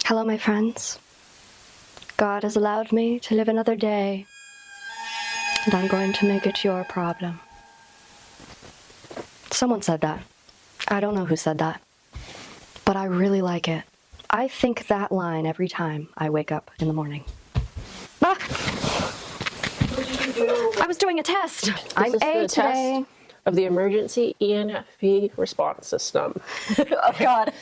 Hello, my friends. God has allowed me to live another day, and I'm going to make it your problem. Someone said that. I don't know who said that, but I really like it. I think that line every time I wake up in the morning. Ah! I was doing a test. I'm A today. Of the emergency ENFP response system. Oh, God.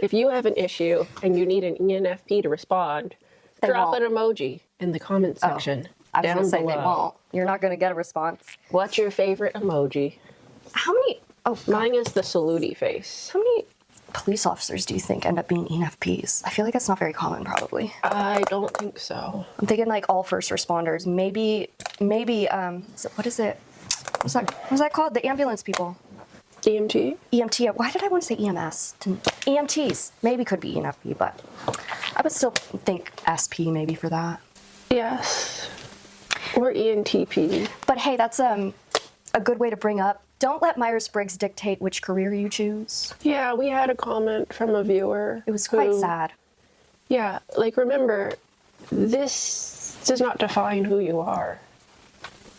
If you have an issue and you need an ENFP to respond, drop an emoji in the comment section. I was going to say they won't. You're not going to get a response. What's your favorite emoji? How many? Oh, God. Mine is the salute face. How many police officers do you think end up being ENFPs? I feel like it's not very common, probably. I don't think so. I'm thinking like all first responders. Maybe. What is it? What's that called? The ambulance people. EMT? EMT. Why did I want to say EMS? EMTs. Maybe could be ENFP, but I would still think SP maybe for that. Yes. Or ENTP. But hey, that's a good way to bring up. Don't let Myers-Briggs dictate which career you choose. Yeah, we had a comment from a viewer. It was quite sad. Yeah, like remember, this does not define who you are.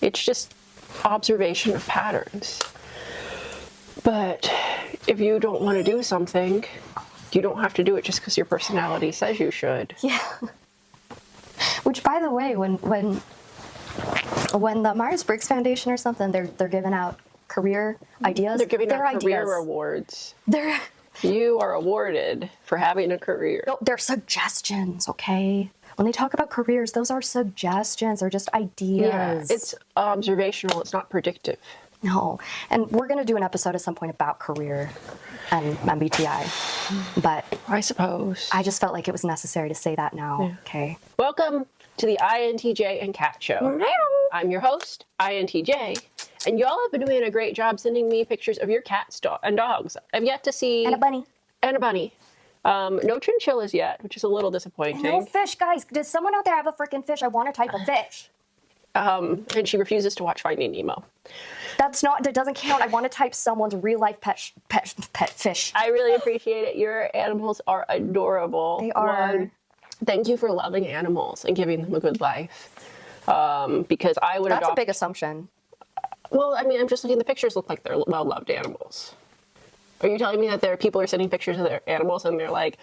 It's just observation of patterns. But if you don't want to do something, you don't have to do it just because your personality says you should. Yeah. Which, by the way, when the Myers-Briggs Foundation or something, they're giving out career ideas. They're giving out career ideas. awards. They're You are awarded for having a career. No, they're suggestions, okay? When they talk about careers, those are suggestions. They're just ideas. Yeah, it's observational. It's not predictive. No. And we're going to do an episode at some point about career and MBTI. But I suppose. I just felt like it was necessary to say that now. Yeah. Okay. Welcome to the INTJ and Cat Show. I'm your host, INTJ. And y'all have been doing a great job sending me pictures of your cats and dogs. I've yet to see... And a bunny. And a bunny. No chinchillas yet, which is a little disappointing. No fish, guys. Does someone out there have a freaking fish? I want to type a fish. And she refuses to watch Finding Nemo. That doesn't count. I want to type someone's real life pet fish. I really appreciate it. Your animals are adorable. They are. Thank you for loving animals and giving them a good life. Because I would adopt... That's a big assumption. Well, I mean, I'm just looking, the pictures look like they're well-loved animals. Are you telling me that there are people who are sending pictures of their animals and they're like,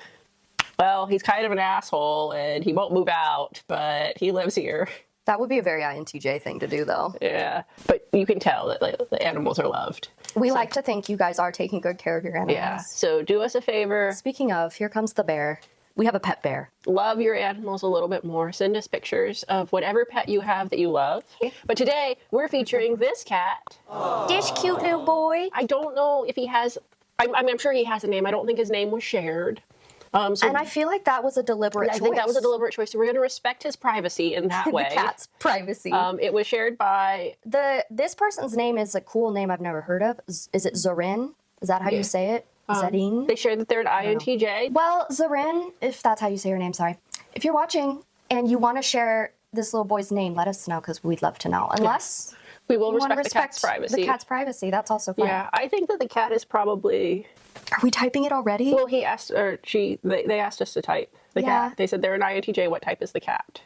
well, he's kind of an asshole and he won't move out, but he lives here? That would be a very INTJ thing to do, though. Yeah, but you can tell that like, the animals are loved. We like to think you guys are taking good care of your animals. Yeah, so do us a favor. Speaking of, here comes the bear. We have a pet bear. Love your animals a little bit more. Send us pictures of whatever pet you have that you love. But today, we're featuring this cat. Aww. This cute little boy. I don't know if he has... I'm sure he has a name. I don't think his name was shared. And I feel like that was a deliberate choice. I think that was a deliberate choice. So we're going to respect his privacy in that way. The cat's privacy. It was shared by... This person's name is a cool name I've never heard of. Is it Zorin? Is that how you say it? Zadine? They shared that they're an INTJ. Well, Zorin, if that's how you say her name, sorry. If you're watching and you want to share this little boy's name, let us know because we'd love to know. Unless... We will respect the cat's privacy. The cat's privacy, that's also fine. Yeah, I think that the cat is probably... Are we typing it already? Well, he asked, or they asked us to type the cat. They said they're an INTJ, what type is the cat?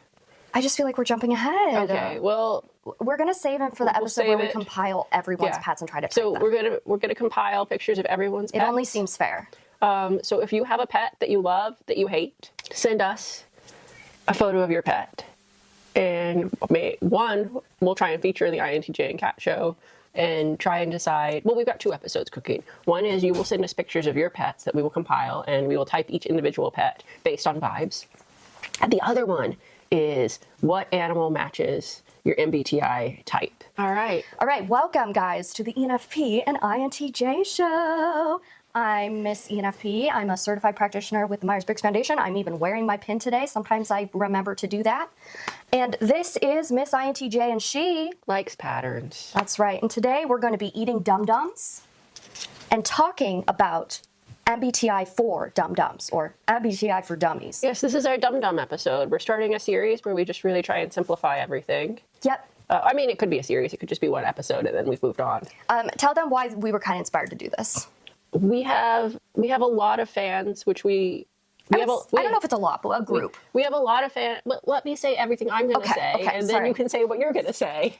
I just feel like we're jumping ahead. Okay, well... We're going to save it for the episode where we compile everyone's pets and try to So we're gonna compile pictures of everyone's pets. It only seems fair. So if you have a pet that you love, that you hate, send us a photo of your pet. And we'll try and feature in the INTJ and Cat Show and try and decide. Well, we've got 2 episodes cooking. One is you will send us pictures of your pets that we will compile, and we will type each individual pet based on vibes. And the other one is what animal matches your MBTI type. All right. All right. Welcome, guys, to the ENFP and INTJ show. I'm Miss ENFP. I'm a certified practitioner with the Myers-Briggs Foundation. I'm even wearing my pin today. Sometimes I remember to do that. And this is Miss INTJ, and she likes patterns. That's right. And today we're going to be eating dum-dums and talking about MBTI for dum-dums, or MBTI for dummies. Yes, this is our dum-dum episode. We're starting a series where we just really try and simplify everything. Yep. I mean, it could be a series. It could just be one episode, and then we've moved on. Tell them why we were kind of inspired to do this. We have a lot of fans, which we We I have a, I don't know if it's a lot, but a group. we have a lot of fans. Let me say everything I'm going to say, okay, and then sorry. you can say what you're going to say.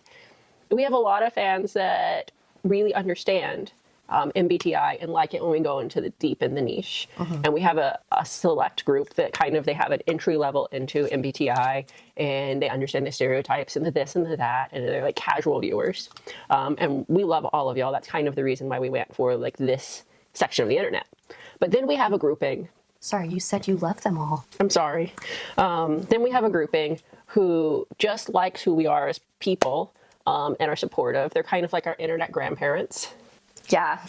We have a lot of fans that really understand MBTI and like it when we go into the deep in the niche. And we have a select group that kind of, they have an entry level into MBTI and they understand the stereotypes and the this and the that, and they're like casual viewers. And we love all of y'all. That's kind of the reason why we went for like this section of the internet. But then we have a grouping. Sorry, you said you love them all. I'm sorry. Then we have a grouping who just likes who we are as people and are supportive. They're kind of like our internet grandparents. Yeah.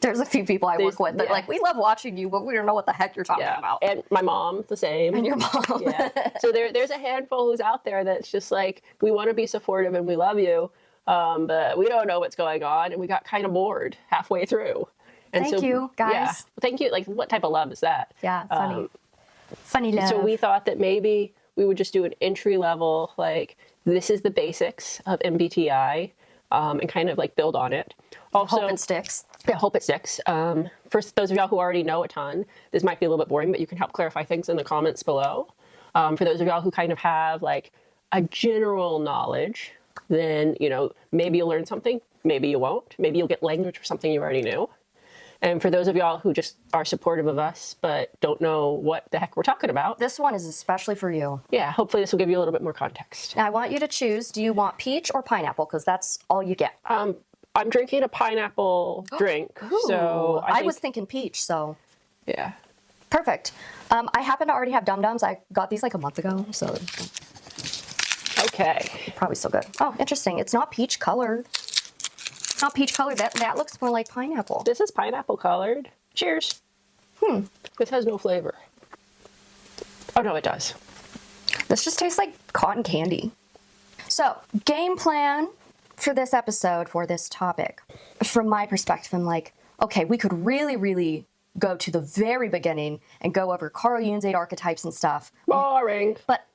There's a few people I work with that yeah. like, we love watching you, but we don't know what the heck you're talking Yeah, about. and my mom, the same. And your mom. Yeah. So there's a handful who's out there that's just like, we want to be supportive and we love you, but we don't know what's going on, and we got kind of bored halfway through. And Thank you, guys. Yeah, thank you. Like, what type of love is that? Yeah, funny. Funny love. So we thought that maybe we would just do an entry level, like, this is the basics of MBTI, and kind of like build on it. Also, Hope it sticks. I hope it sticks. For those of y'all who already know a ton, this might be a little bit boring, but you can help clarify things in the comments below. For those of y'all who kind of have like a general knowledge, then, you know, maybe you'll learn something, maybe you won't. Maybe you'll get language for something you already knew. And for those of y'all who just are supportive of us, but don't know what the heck we're talking about, This one is especially for you. yeah, hopefully this will give you a little bit more context. Now, I want you to choose, do you want peach or pineapple? Because that's all you get. I'm drinking a pineapple drink, so I was thinking peach, so yeah. perfect. I happen to already have Dum-Dums. I got these like a month ago, so Okay. probably still good. Oh, interesting. It's not peach colored. It's not peach colored. That looks more like pineapple. This is pineapple colored. Cheers. This has no flavor. Oh, no, it does. This just tastes like cotton candy. So, game plan for this episode, for this topic. From my perspective, I'm like, okay, we could really, really go to the very beginning and go over Carl Jung's 8 archetypes and stuff. Boring. But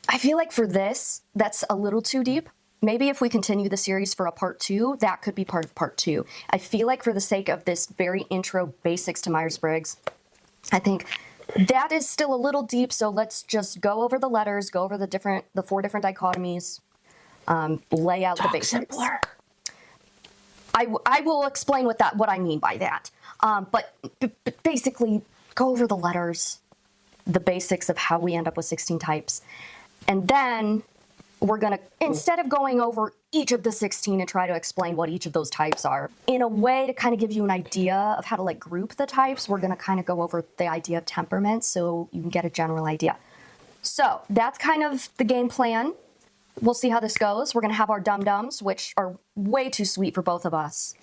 I feel like for this, that's a little too deep. Maybe if we continue the series for a part 2, that could be part of part 2. I feel like for the sake of this very intro basics to Myers-Briggs, I think that is still a little deep. So let's just go over the letters, go over the 4 different dichotomies, lay out the basics. Simpler. I will explain what I mean by that. But basically, go over the letters, the basics of how we end up with 16 types. And then we're going to, instead of going over each of the 16 and try to explain what each of those types are, in a way to kind of give you an idea of how to like group the types, we're going to kind of go over the idea of temperaments so you can get a general idea. So that's kind of the game plan. We'll see how this goes. We're going to have our Dum-Dums, which are way too sweet for both of us.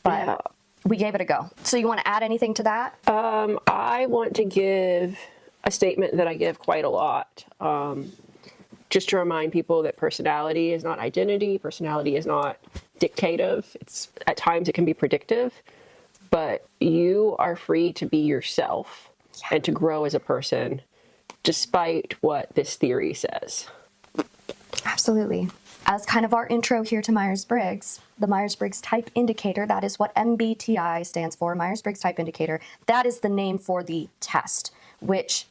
But Yeah. we gave it a go. So you want to add anything to that? I want to give a statement that I give quite a lot. Just to remind people that personality is not identity. Personality is not dictative. At times it can be predictive, but you are free to be yourself and to grow as a person, despite what this theory says. Absolutely. As kind of our intro here to Myers-Briggs, the Myers-Briggs Type Indicator, that is what MBTI stands for, Myers-Briggs Type Indicator. That is the name for the test, which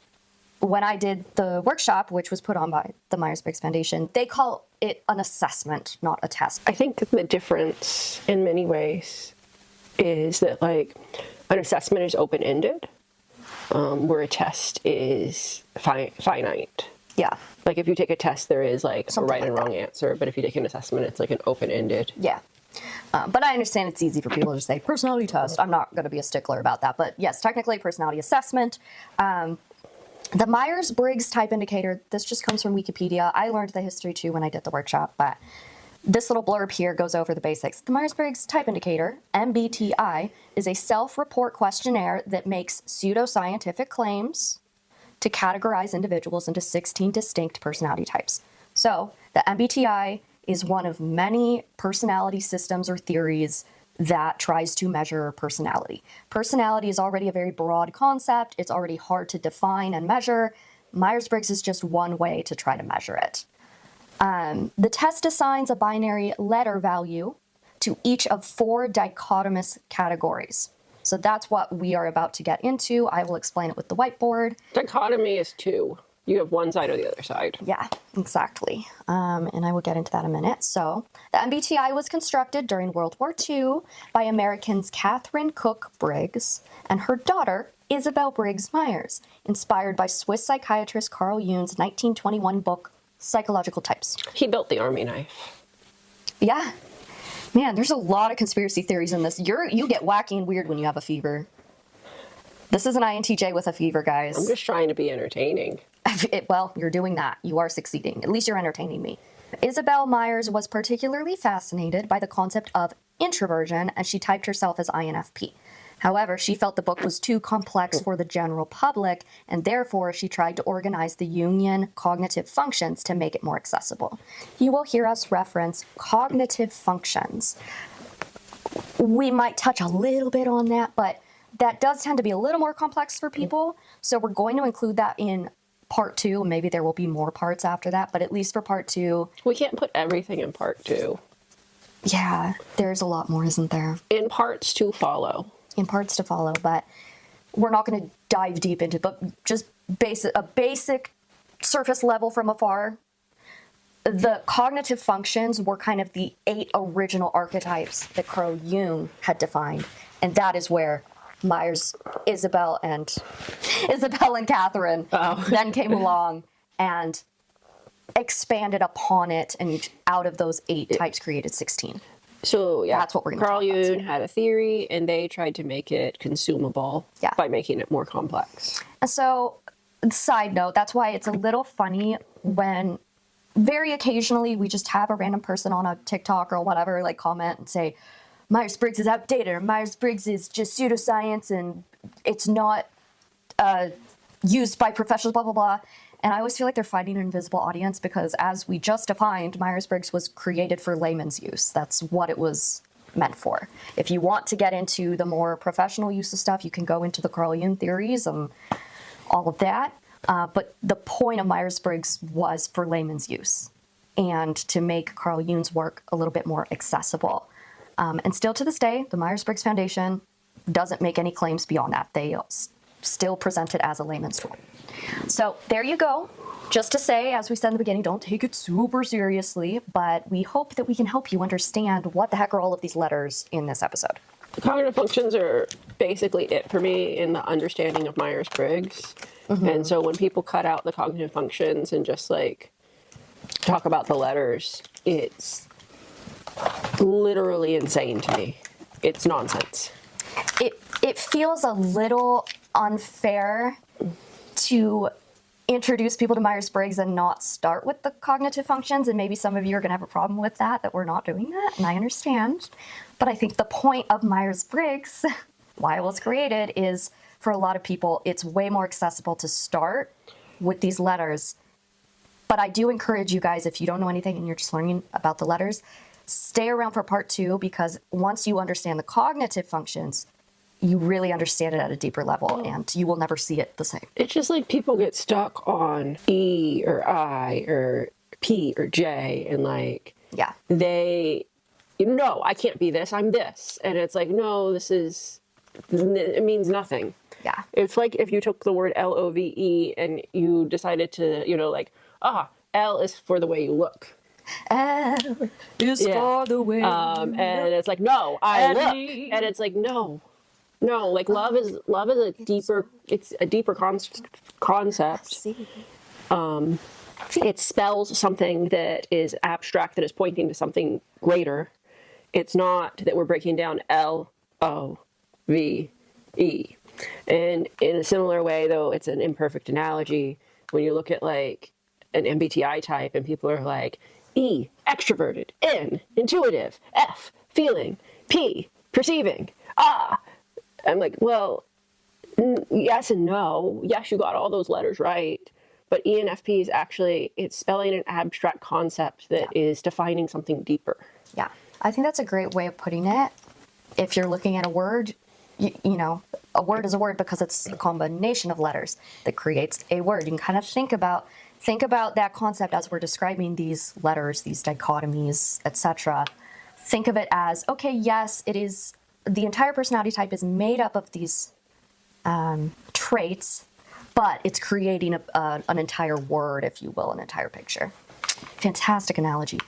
when I did the workshop, which was put on by the Myers-Briggs Foundation, they call it an assessment, not a test. I think the difference in many ways is that like an assessment is open-ended, where a test is finite. Yeah. Like if you take a test, there is like Something a right like and wrong answer, but if you take an assessment, it's like an open-ended. Yeah. But I understand it's easy for people to just say personality test. I'm not going to be a stickler about that. But yes, technically personality assessment. The Myers-Briggs Type Indicator, this just comes from Wikipedia. I learned the history too when I did the workshop, but this little blurb here goes over the basics. The Myers-Briggs Type Indicator, MBTI, is a self-report questionnaire that makes pseudoscientific claims to categorize individuals into 16 distinct personality types. So the MBTI is one of many personality systems or theories that tries to measure personality. Personality is already a very broad concept. It's already hard to define and measure. Myers-Briggs is just one way to try to measure it. The test assigns a binary letter value to each of 4 dichotomous categories. So that's what we are about to get into. I will explain it with the whiteboard. Dichotomy is two. You have one side or the other side. Yeah, exactly. And I will get into that in a minute. So the MBTI was constructed during World War II by Americans Catherine Cook Briggs and her daughter, Isabel Briggs Myers, inspired by Swiss psychiatrist Carl Jung's 1921 book, Psychological Types. He built the army knife. Yeah. Man, there's a lot of conspiracy theories in this. You get wacky and weird when you have a fever. This is an INTJ with a fever, guys. I'm just trying to be entertaining. Well, you're doing that. You are succeeding. At least you're entertaining me. Isabel Myers was particularly fascinated by the concept of introversion, and she typed herself as INFP. However, she felt the book was too complex for the general public, and therefore she tried to organize the Jungian cognitive functions to make it more accessible. You will hear us reference cognitive functions. We might touch a little bit on that, but that does tend to be a little more complex for people. So we're going to include that in part 2. Maybe there will be more parts after that, but at least for part 2. We can't put everything in part 2. Yeah, there's a lot more, isn't there? In parts to follow. In parts to follow, but we're not going to dive deep into it, but just a basic surface level from afar. The cognitive functions were kind of the 8 original archetypes that Carl Jung had defined, and that is where Myers, Isabel and Catherine then came along and expanded upon it, and out of those 8 types created 16. So yeah, that's what we're going to Carl talk about Jung today. had a theory, and they tried to make it consumable by making it more complex. And so, side note, that's why it's a little funny when very occasionally we just have a random person on a TikTok or whatever like comment and say, Myers-Briggs is outdated, or Myers-Briggs is just pseudoscience and it's not used by professionals, blah, blah, blah. And I always feel like they're fighting an invisible audience because, as we just defined, Myers-Briggs was created for layman's use. That's what it was meant for. If you want to get into the more professional use of stuff, you can go into the Carl Jung theories and all of that. But the point of Myers-Briggs was for layman's use and to make Carl Jung's work a little bit more accessible. And still to this day, the Myers-Briggs Foundation doesn't make any claims beyond that. They still present it as a layman's tool. So there you go. Just to say, as we said in the beginning, don't take it super seriously, but we hope that we can help you understand what the heck are all of these letters in this episode. The cognitive functions are basically it for me in the understanding of Myers-Briggs. Mm-hmm. And so when people cut out the cognitive functions and just like talk about the letters, it's literally insane to me. It's nonsense. It feels a little unfair to introduce people to Myers-Briggs and not start with the cognitive functions, and maybe some of you are going to have a problem with that we're not doing that, and I understand. But I think the point of Myers-Briggs, why it was created, is for a lot of people, it's way more accessible to start with these letters. But I do encourage you guys, if you don't know anything and you're just learning about the letters, stay around for part 2, because once you understand the cognitive functions, you really understand it at a deeper level, and you will never see it the same. It's just like people get stuck on E or I or P or J, and like, yeah, no, I can't be this, I'm this. And it's like, no, it means nothing. Yeah. It's like if you took the word LOVE and you decided to, L is for the way you look. L is for the way. And it's like, no, I look. And it's like, no, like love is a deeper, it's a deeper concept. It spells something that is abstract, that is pointing to something greater. It's not that we're breaking down LOVE. And in a similar way, though, it's an imperfect analogy. When you look at like an MBTI type and people are like, E, extroverted, N, intuitive, F, feeling, P, perceiving, I'm like, well, yes and no. Yes, you got all those letters right. But ENFP is actually, it's spelling an abstract concept that is defining something deeper. Yeah, I think that's a great way of putting it. If you're looking at a word, a word is a word because it's a combination of letters that creates a word. You can kind of think about that concept as we're describing these letters, these dichotomies, etc. Think of it as, okay, yes, it is the entire personality type is made up of these traits, but it's creating an entire word, if you will, an entire picture. Fantastic analogy.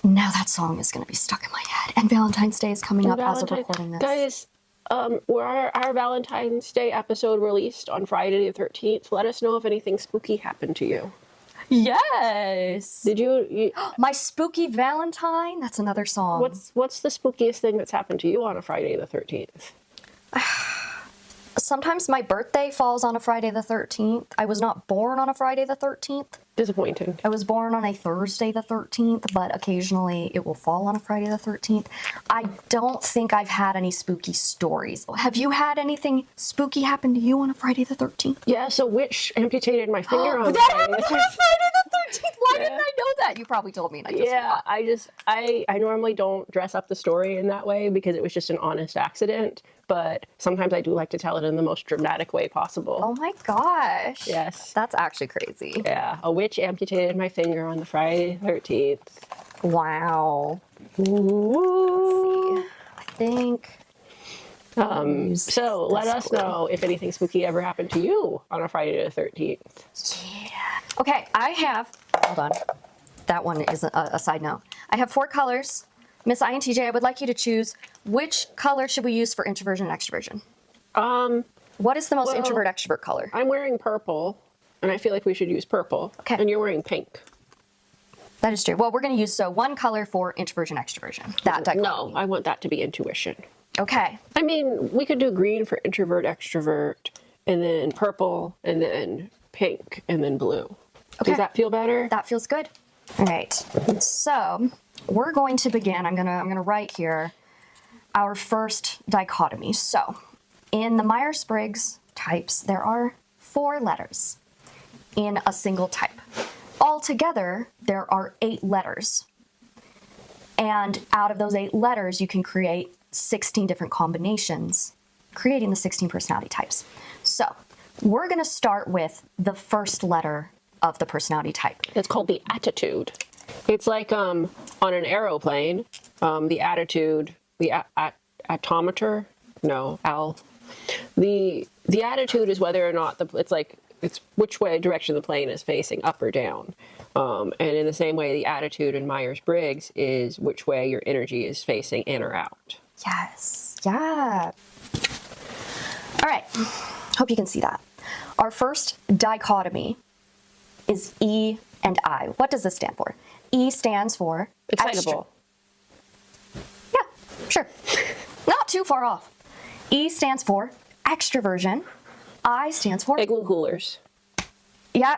Now that song is going to be stuck in my head. And Valentine's Day is coming up as of recording this. Guys, our Valentine's Day episode released on Friday the 13th. Let us know if anything spooky happened to you. Yes. Did you My Spooky Valentine? That's another song. what's the spookiest thing that's happened to you on a Friday the 13th? Sometimes my birthday falls on a Friday the 13th. I was not born on a Friday the 13th. Disappointing. I was born on a Thursday the 13th, but occasionally it will fall on a Friday the 13th. I don't think I've had any spooky stories. Have you had anything spooky happen to you on a Friday the 13th? Yeah, so witch amputated my finger on That Friday happened the on 13th. Friday the 13th. Why didn't I know that? You probably told me and I just forgot. I normally don't dress up the story in that way because it was just an honest accident, but sometimes I do like to tell it in the most dramatic way possible. Oh my gosh. Yes. That's actually crazy. Yeah, a witch amputated my finger on the Friday the 13th. Wow. Ooh. I think. So let us know if anything spooky ever happened to you on a Friday the 13th. Yeah. Okay, I have. Hold on. That one is a side note. I have 4 colors. Miss INTJ, I would like you to choose which color should we use for introversion and extroversion. What is the most introvert extrovert color? I'm wearing purple, and I feel like we should use purple. Okay. And you're wearing pink. That is true. Well, we're going to use one color for introversion extroversion. That dichotomy. No, I want that to be intuition. Okay. I mean, we could do green for introvert extrovert, and then purple, and then pink, and then blue. Okay. Does that feel better? That feels good. All right. So we're going to begin. I'm gonna write here our first dichotomy. So in the Myers-Briggs types, there are 4 letters in a single type. Altogether, there are 8 letters. And out of those 8 letters, you can create 16 different combinations, creating the 16 personality types. So we're going to start with the first letter of the personality type. It's called the attitude. It's like on an aeroplane, the attitude, the atometer. No, the attitude is whether or not it's which way direction the plane is facing, up or down. And in the same way, the attitude in Myers-Briggs is which way your energy is facing, in or out. Yes. Yeah. All right. Hope you can see that. Our first dichotomy is E and I. What does this stand for? E stands for Excitable. Yeah, sure. Not too far off. E stands for extroversion. I stands for Igloo coolers. yeah.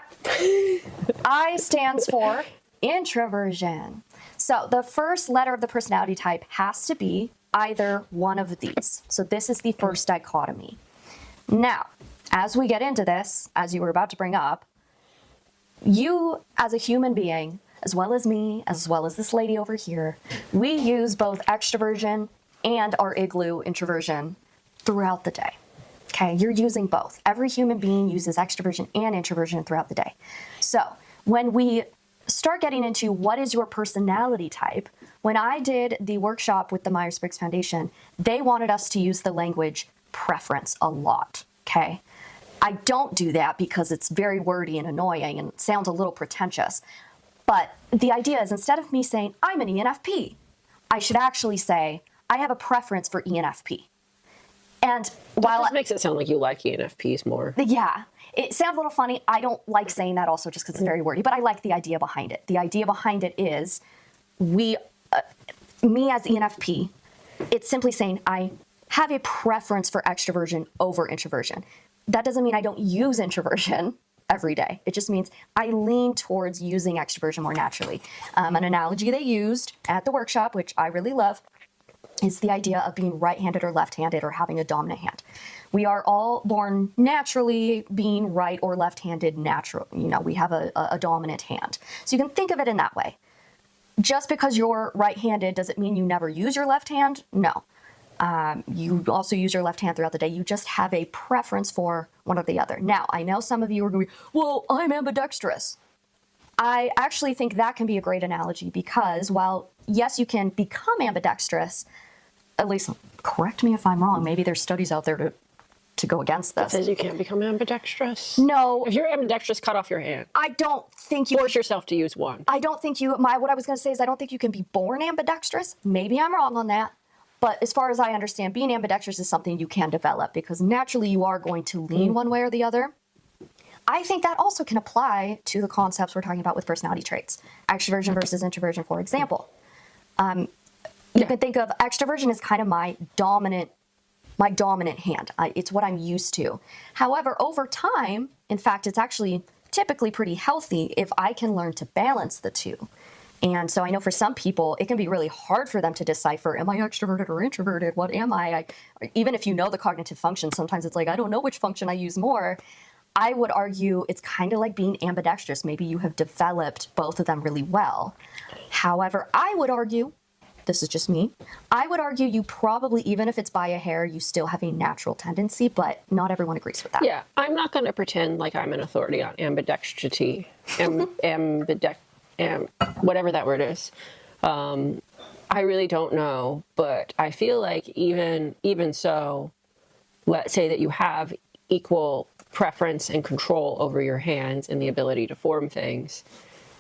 I stands for introversion. So the first letter of the personality type has to be either one of these. So this is the first dichotomy. Now, as we get into this, as you were about to bring up, you as a human being, as well as me, as well as this lady over here, we use both extroversion and our igloo introversion throughout the day. Okay, you're using both. Every human being uses extroversion and introversion throughout the day. So when we start getting into what is your personality type, when I did the workshop with the Myers-Briggs Foundation, they wanted us to use the language preference a lot, okay? I don't do that because it's very wordy and annoying and sounds a little pretentious. But the idea is instead of me saying, I'm an ENFP, I should actually say, I have a preference for ENFP. And while This makes it sound like you like ENFPs more. yeah, it sounds a little funny. I don't like saying that also just because it's very wordy, but I like the idea behind it. The idea behind it is me as ENFP, it's simply saying I have a preference for extroversion over introversion. That doesn't mean I don't use introversion every day. It just means I lean towards using extroversion more naturally. An analogy they used at the workshop, which I really love, is the idea of being right-handed or left-handed or having a dominant hand. We are all born naturally being right or left-handed natural. You know, we have a dominant hand. So you can think of it in that way. Just because you're right-handed, does it mean you never use your left hand? No. You also use your left hand throughout the day. You just have a preference for one or the other. Now, I know some of you are going to be, well, I'm ambidextrous. I actually think that can be a great analogy because while, yes, you can become ambidextrous, at least correct me if I'm wrong, maybe there's studies out there to go against this. Says you can't become ambidextrous. No. If you're ambidextrous, cut off your hand. I don't think you Force yourself to use one. I don't think you, what I was going to say is I don't think you can be born ambidextrous. Maybe I'm wrong on that. But as far as I understand, being ambidextrous is something you can develop because naturally you are going to lean one way or the other. I think that also can apply to the concepts we're talking about with personality traits. Extroversion versus introversion, for example. You can think of extroversion as kind of my dominant hand. It's what I'm used to. However, over time, in fact, it's actually typically pretty healthy if I can learn to balance the two. And so I know for some people, it can be really hard for them to decipher, am I extroverted or introverted? What am I? Even if you know the cognitive function, sometimes it's like, I don't know which function I use more. I would argue it's kind of like being ambidextrous. Maybe you have developed both of them really well. However, I would argue, this is just me, I would argue you probably, even if it's by a hair, you still have a natural tendency, but not everyone agrees with that. Yeah, I'm not going to pretend like I'm an authority on ambidextrity, whatever that word is. I really don't know, but I feel like even so, let's say that you have equal preference and control over your hands and the ability to form things,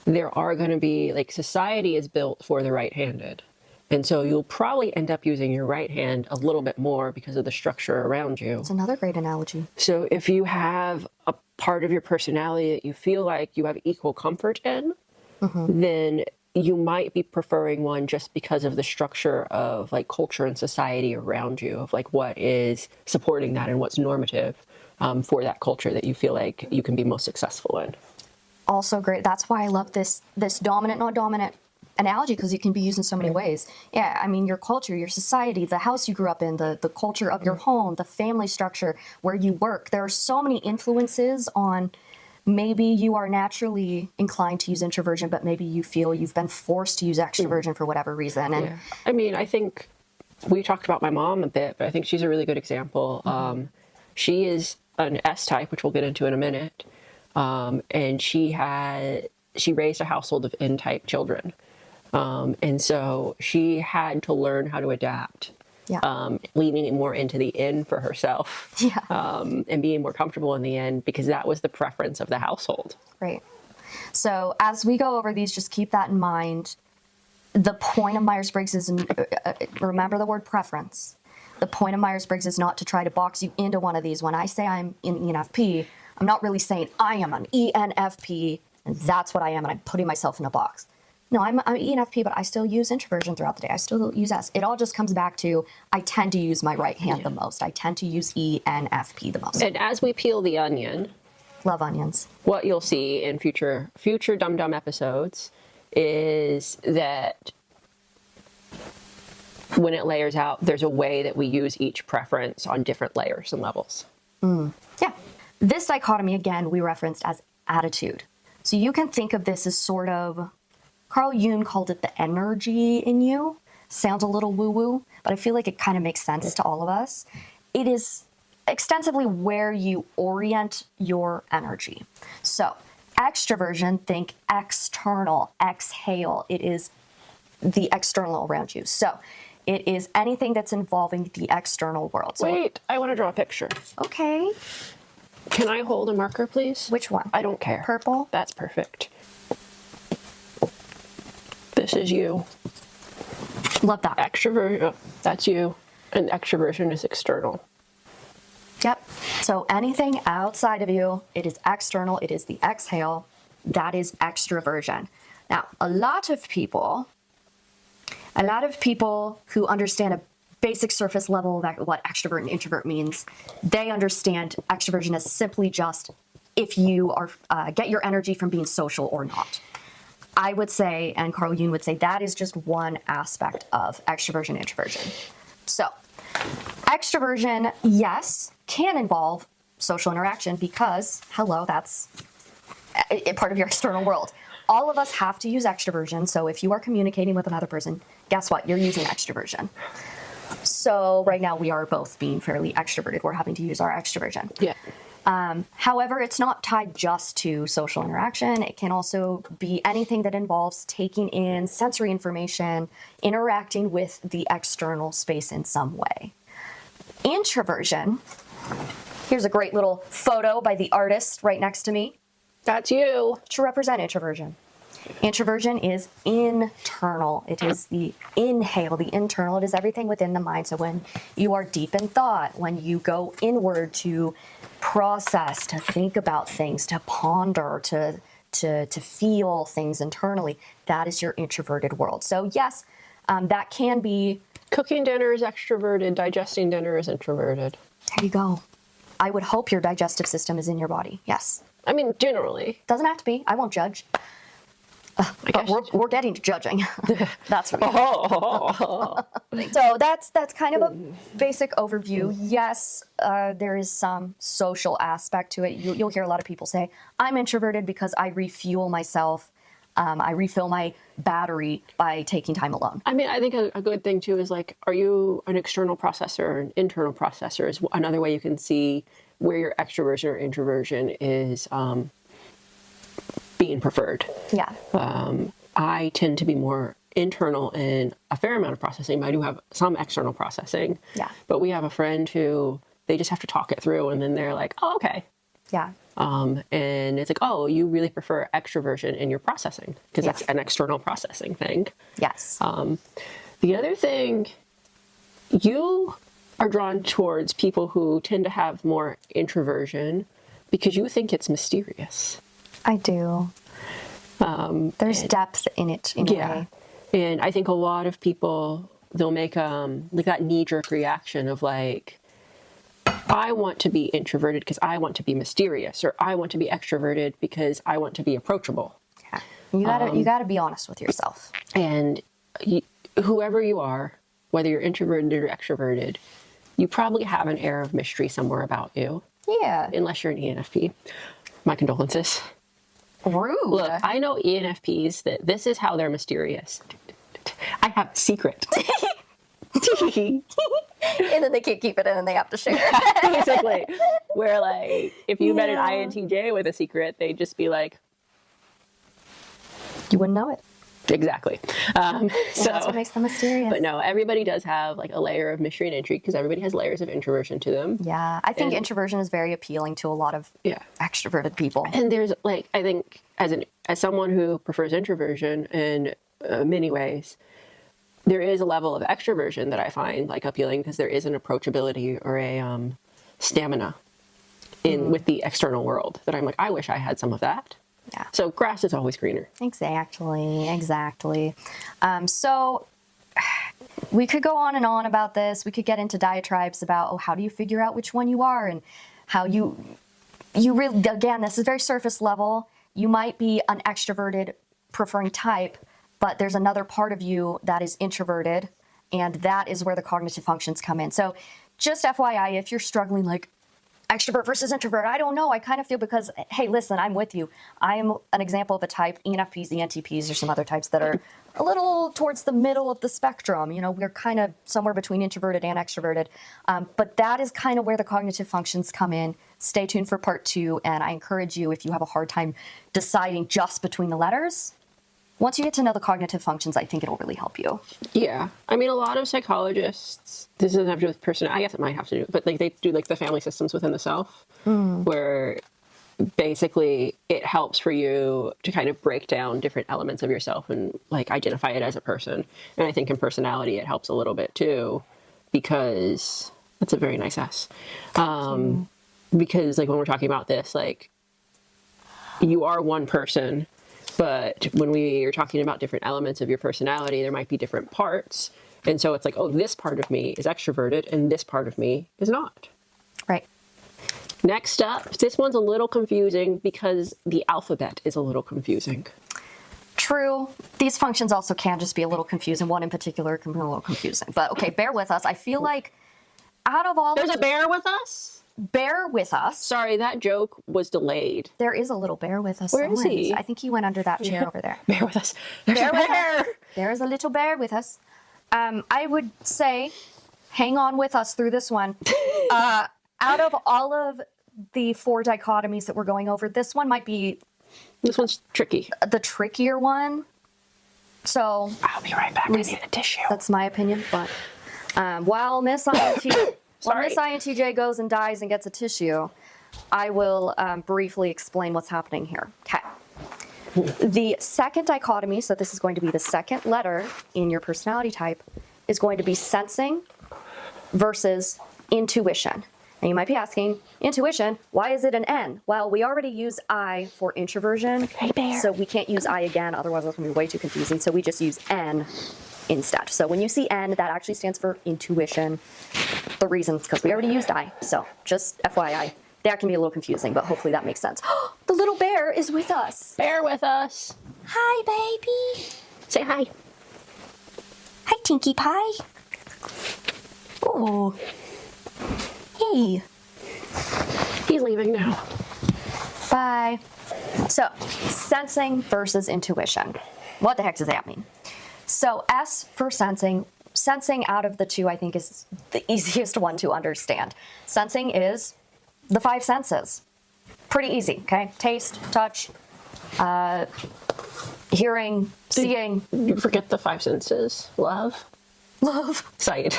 there are going to be, like, society is built for the right-handed. And so you'll probably end up using your right hand a little bit more because of the structure around you. It's another great analogy. So if you have a part of your personality that you feel like you have equal comfort in, then you might be preferring one just because of the structure of, like, culture and society around you, of, like, what is supporting that and what's normative for that culture that you feel like you can be most successful in. Also great. That's why I love this dominant, not dominant analogy, because it can be used in so many ways. Yeah, I mean, your culture, your society, the house you grew up in, the culture of your home, the family structure, where you work. There are so many influences on, maybe you are naturally inclined to use introversion, but maybe you feel you've been forced to use extroversion for whatever reason. And I mean, I think we talked about my mom a bit, but I think she's a really good example. She is an S-type, which we'll get into in a minute. And she raised a household of N-type children. And so she had to learn how to adapt, leaning more into the N for herself, and being more comfortable in the N because that was the preference of the household. Great. So as we go over these, just keep that in mind. The point of Myers-Briggs is, remember the word preference. The point of Myers-Briggs is not to try to box you into one of these. When I say I'm an ENFP, I'm not really saying I am an ENFP and that's what I am and I'm putting myself in a box. No, I'm an ENFP, but I still use introversion throughout the day. I still use S. It all just comes back to I tend to use my right hand the most. I tend to use ENFP the most. And as we peel the onion, love onions. What you'll see in future Dum Dum episodes is that when it layers out, there's a way that we use each preference on different layers and levels. Yeah. This dichotomy, again, we referenced as attitude. So you can think of this as sort of, Carl Jung called it the energy in you. Sounds a little woo-woo, but I feel like it kind of makes sense to all of us. It is extensively where you orient your energy. So extroversion, think external, exhale. It is the external around you. So it is anything that's involving the external world. So, wait, I want to draw a picture. Okay. Can I hold a marker, please? Which one? I don't care. Purple? That's perfect. This is you. Love that. Extroversion, that's you. And extroversion is external. Yep. So anything outside of you, it is external, it is the exhale, that is extroversion. Now, a lot of people who understand a basic surface level of what extrovert and introvert means, they understand extroversion as simply just if you are get your energy from being social or not. I would say, and Carl Jung would say, that is just one aspect of extroversion, introversion. So, extroversion, yes, can involve social interaction because, hello, that's a part of your external world. All of us have to use extroversion. So if you are communicating with another person, guess what? You're using extroversion. So right now we are both being fairly extroverted. We're having to use our extroversion. Yeah. However, it's not tied just to social interaction. It can also be anything that involves taking in sensory information, interacting with the external space in some way. Introversion. Here's a great little photo by the artist right next to me That's you. to represent introversion. Introversion is internal. It is the inhale, the internal. It is everything within the mind. So when you are deep in thought, when you go inward to process, to think about things, to ponder, to feel things internally, that is your introverted world. So yes, that can be. Cooking dinner is extroverted. Digesting dinner is introverted. There you go. I would hope your digestive system is in your body. Yes. I mean, generally. Doesn't have to be. I won't judge. But we're getting to judging. That's right. So that's kind of a basic overview. Yes, there is some social aspect to it. You'll hear a lot of people say, I'm introverted because I refuel myself. I refill my battery by taking time alone. I mean, I think a good thing too is like, are you an external processor or an internal processor is another way you can see where your extroversion or introversion is being preferred. Yeah. I tend to be more internal in a fair amount of processing, but I do have some external processing. Yeah. But we have a friend who they just have to talk it through and then they're like, oh, okay. Yeah. And it's like, oh, you really prefer extroversion in your processing because Yeah. that's an external processing thing. Yes. The other thing, you are drawn towards people who tend to have more introversion because you think it's mysterious. I do. There's depth in it in a way. And I think a lot of people, they'll make like that knee-jerk reaction of like, I want to be introverted because I want to be mysterious, or I want to be extroverted because I want to be approachable. Yeah. You gotta be honest with yourself. And whoever you are, whether you're introverted or extroverted, you probably have an air of mystery somewhere about you. Yeah. Unless you're an ENFP. My condolences. Rude. Look, I know ENFPs that this is how they're mysterious. I have a secret. And then they can't keep it in and they have to share. Basically. Where like, if you met an INTJ with a secret, they'd just be like, You wouldn't know it. exactly. So that's what makes them mysterious. But no, everybody does have like a layer of mystery and intrigue because everybody has layers of introversion to them. Yeah, I think introversion is very appealing to a lot of extroverted people. And there's like, I think as someone who prefers introversion in many ways, there is a level of extroversion that I find like appealing because there is an approachability or a stamina with the external world that I'm like, I wish I had some of that. Yeah. So grass is always greener. Exactly. So we could go on and on about this. We could get into diatribes about, how do you figure out which one you are and how you really, again, this is very surface level. You might be an extroverted preferring type, but there's another part of you that is introverted, and that is where the cognitive functions come in. So just FYI, if you're struggling like, extrovert versus introvert, I don't know. I kind of feel because, hey, listen, I'm with you. I'm an example of a type, ENFPs, ENTPs, or some other types that are a little towards the middle of the spectrum. We're kind of somewhere between introverted and extroverted. But that is kind of where the cognitive functions come in. Stay tuned for part 2. And I encourage you, if you have a hard time deciding just between the letters, once you get to know the cognitive functions, I think it'll really help you. Yeah. I mean, a lot of psychologists, this doesn't have to do with personality, I guess it might have to do, but like they do like the family systems within the self, where basically it helps for you to kind of break down different elements of yourself and like identify it as a person. And I think in personality, it helps a little bit too, because that's a very nice S. Because like when we're talking about this, like you are one person, but when we are talking about different elements of your personality, there might be different parts. And so it's like, oh, this part of me is extroverted and this part of me is not. Right. Next up, this one's a little confusing because the alphabet is a little confusing. True. These functions also can just be a little confusing. One in particular can be a little confusing. But okay, bear with us. I feel like out of all... There's a bear with us? Bear with us. Sorry, that joke was delayed. There is a little bear with us. Where is he? I think he went under that chair over there. Bear with us. There's a bear. There is a little bear with us. I would say, hang on with us through this one. Out of all of the 4 dichotomies that we're going over, this one might be This one's tricky. the trickier one. So I'll be right back. I need a tissue. that's my opinion. But while Miss INTJ goes and dies and gets a tissue, I will briefly explain what's happening here. Okay. The second dichotomy, so this is going to be the second letter in your personality type, is going to be sensing versus intuition. And you might be asking, intuition, why is it an N? Well, we already use I for introversion, so we can't use I again, otherwise it's going to be way too confusing. So we just use N instead. So when you see N, that actually stands for intuition. The reason is because we already used I. So just FYI, that can be a little confusing, but hopefully that makes sense. The little bear is with us. Bear with us. Hi, baby. Say hi. Hi, Tinky Pie. Oh. Hey. He's leaving now. Bye. So, sensing versus intuition. What the heck does that mean? So, S for sensing. Sensing out of the two, I think, is the easiest one to understand. Sensing is the 5 senses. Pretty easy, okay? Taste, touch, hearing, seeing. You forget the 5 senses. Love. Sight.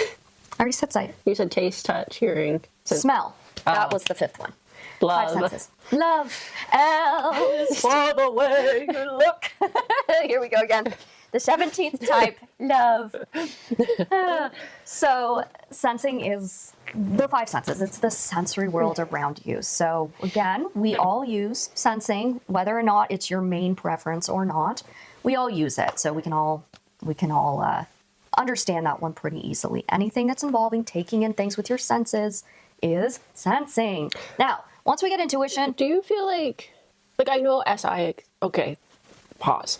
I already said sight. You said taste, touch, hearing. Smell. That was the 5th one. Love. 5 senses. Love. L is for the way you look. Here we go again. The 17th type, love. So sensing is the 5 senses. It's the sensory world around you. So again, we all use sensing, whether or not it's your main preference or not. We all use it. So we can all understand that one pretty easily. Anything that's involving taking in things with your senses is sensing. Now, once we get intuition, Do you feel like I know SI, okay, pause.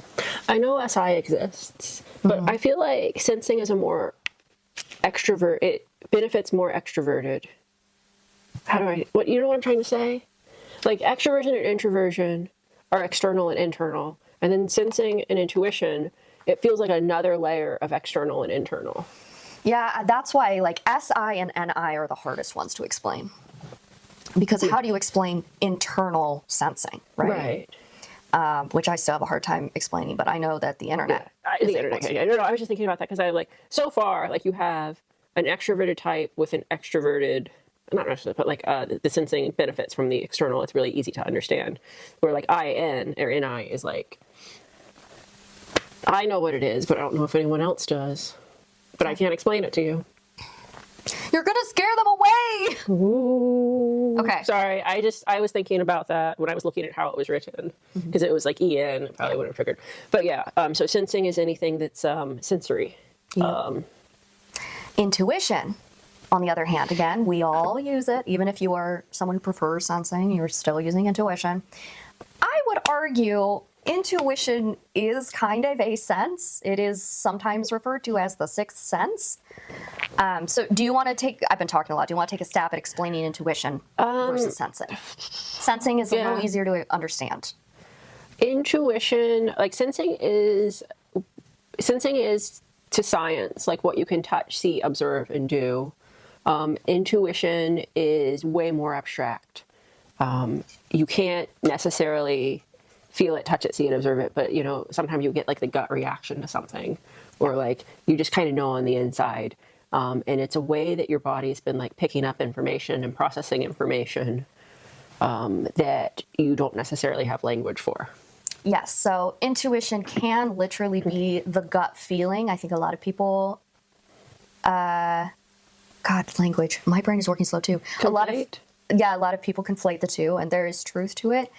I know SI exists, but I feel like sensing is a more extrovert, it benefits more extroverted. You know what I'm trying to say? Like extroversion and introversion are external and internal, and then sensing and intuition, it feels like another layer of external and internal. yeah, that's why like SI and NI are the hardest ones to explain. Because how do you explain internal sensing, right? Which I still have a hard time explaining, but I know that the internet. The internet. No, I was just thinking about that because I so far, you have an extroverted type with an extroverted, not necessarily, but the sensing benefits from the external. It's really easy to understand. Where IN or NI is I know what it is, but I don't know if anyone else does. But I can't explain it to you. You're gonna scare them away. Ooh. Okay. Sorry, I was thinking about that when I was looking at how it was written, because it was EN, it probably wouldn't have triggered. But yeah, so sensing is anything that's sensory. Yeah. Intuition, on the other hand, again, we all use it. Even if you are someone who prefers sensing, you're still using intuition. I would argue intuition is kind of a sense. It is sometimes referred to as the 6th sense. So do you want to take, I've been talking a lot, do you want to take a stab at explaining intuition versus sensing? Sensing is a little easier to understand. Intuition, sensing is to science, what you can touch, see, observe, and do. Intuition is way more abstract. You can't necessarily feel it, touch it, see it, observe it, but sometimes you get the gut reaction to something, or you just kind of know on the inside. And it's a way that your body's been picking up information and processing information that you don't necessarily have language for. Yes, so intuition can literally be the gut feeling. I think a lot of people, language. My brain is working slow too. A lot of people conflate the two, and there is truth to it.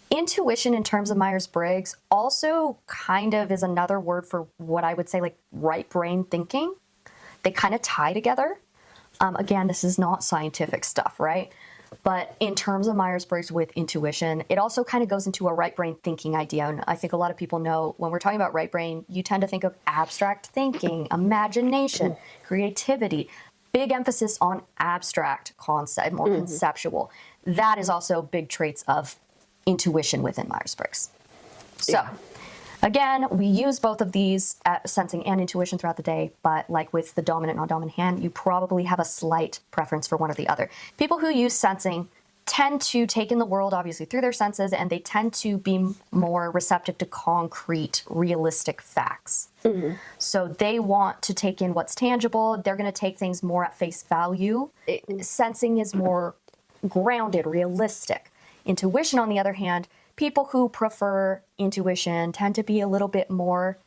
Intuition in terms of Myers-Briggs also kind of is another word for what I would say right brain thinking. They kind of tie together. Again, this is not scientific stuff, right? But in terms of Myers-Briggs with intuition, it also kind of goes into a right brain thinking idea. And I think a lot of people know when we're talking about right brain, you tend to think of abstract thinking, imagination, creativity, big emphasis on abstract concept, more conceptual. That is also big traits of intuition within Myers-Briggs. So again, we use both of these sensing and intuition throughout the day, but with the dominant, non-dominant hand, you probably have a slight preference for one or the other. People who use sensing tend to take in the world, obviously, through their senses, and they tend to be more receptive to concrete, realistic facts. So they want to take in what's tangible. They're going to take things more at face value. Sensing is more grounded, realistic. Intuition, on the other hand, people who prefer intuition tend to be a little bit more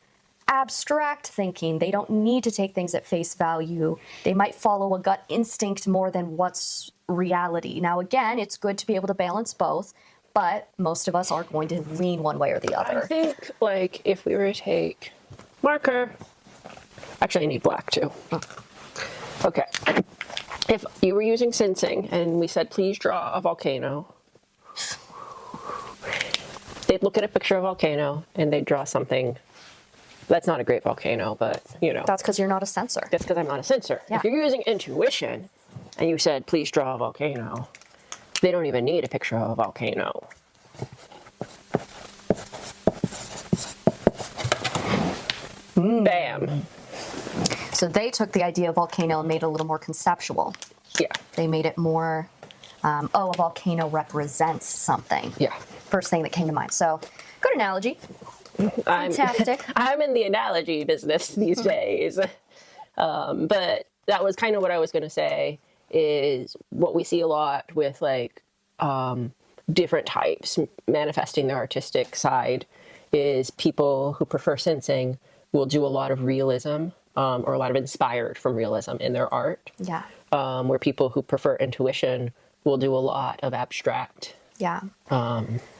abstract thinking. They don't need to take things at face value. They might follow a gut instinct more than what's reality. Now, again, it's good to be able to balance both, but most of us are going to lean one way or the other. I think, like, if we were to take marker, actually, I need black too. Okay. If you were using sensing and we said, please draw a volcano, they'd look at a picture of a volcano and they'd draw something. That's not a great volcano, but, you know. That's because you're not a sensor. That's because I'm not a sensor. Yeah. If you're using intuition and you said, please draw a volcano, they don't even need a picture of a volcano. Bam. So they took the idea of volcano and made it a little more conceptual. Yeah. They made it more, a volcano represents something. Yeah. First thing that came to mind. So, good analogy. Fantastic. I'm in the analogy business these days. But that was kind of what I was going to say is what we see a lot with like different types manifesting their artistic side is people who prefer sensing will do a lot of realism or a lot of inspired from realism in their art. Yeah. Where people who prefer intuition will do a lot of abstract. Yeah.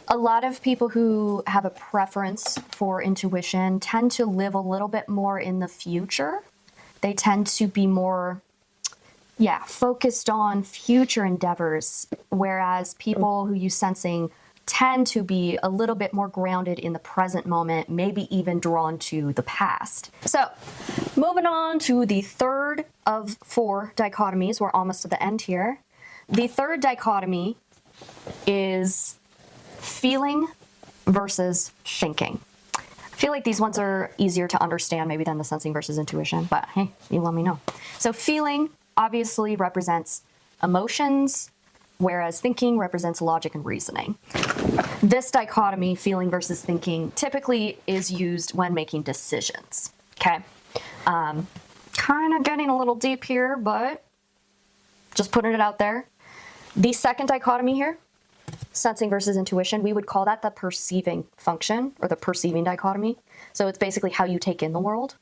A lot of people who have a preference for intuition tend to live a little bit more in the future. They tend to be more, focused on future endeavors, whereas people who use sensing tend to be a little bit more grounded in the present moment, maybe even drawn to the past. So, moving on to the third of 4 dichotomies. We're almost to the end here. The third dichotomy is feeling versus thinking. I feel like these ones are easier to understand maybe than the sensing versus intuition, but hey, you let me know. So feeling obviously represents emotions, whereas thinking represents logic and reasoning. This dichotomy, feeling versus thinking, typically is used when making decisions. Okay? Kind of getting a little deep here, but just putting it out there. The second dichotomy here, sensing versus intuition, we would call that the perceiving function or the perceiving dichotomy. So it's basically how you take in the world.